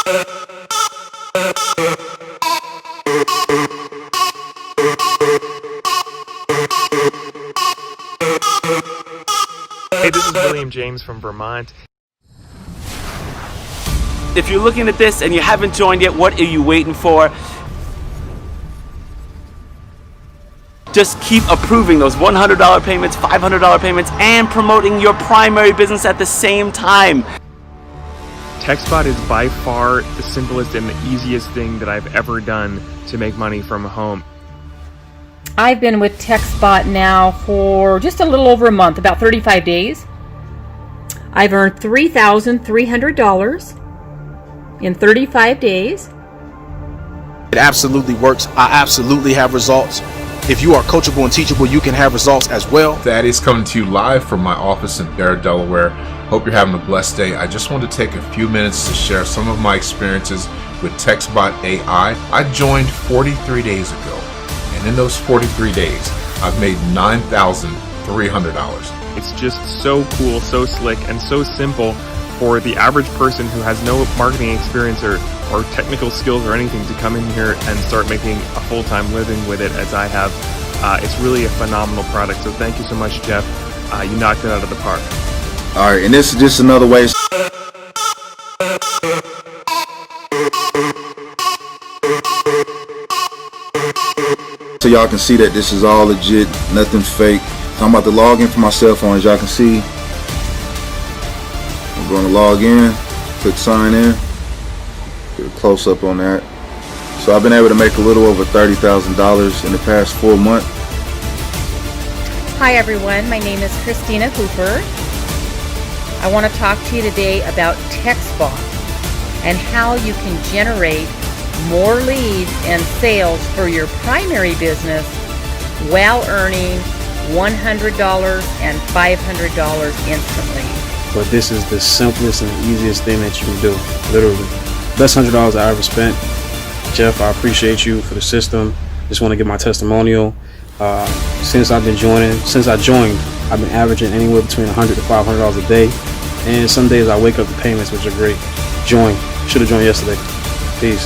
Hey, this is William James from Vermont. If you're looking at this and you haven't joined yet, what are you waiting for? Just keep approving those $100 payments, $500 payments, and promoting your primary business at the same time. TextBot is by far the simplest and the easiest thing that I've ever done to make money from home. I've been with TextBot now for just a little over a month, about 35 days. I've earned $3,300 in 35 days. It absolutely works. I absolutely have results. If you are coachable and teachable, you can have results as well. Thaddeus coming to you live from my office in Barre, Delaware. Hope you're having a blessed day. I just want to take a few minutes to share some of my experiences with textbot.ai. I joined 43 days ago, and in those 43 days, I've made $9,300. It's just so cool, so slick, and so simple for the average person who has no marketing experience or technical skills or anything to come in here and start making a full-time living with it as I have. It's really a phenomenal product, so thank you so much, Jeff. You knocked it out of the park. All right, and this is just another way. So y'all can see that this is all legit, nothing fake. So I'm about to log in for my cell phone. As y'all can see, I'm going to log in, click sign in, get a close up on that. So I've been able to make a little over $30,000 in the past 4 months. Hi everyone, my name is Christina Hooper. I want to talk to you today about TextBot and how you can generate more leads and sales for your primary business while earning $100 and $500 instantly. But this is the simplest and easiest thing that you can do, literally. Best $100 I ever spent. Jeff, I appreciate you for the system. Just want to give my testimonial. Since I joined, I've been averaging anywhere between $100 to $500 a day. And some days I wake up to payments, which are great. Join. Should have joined yesterday. Peace.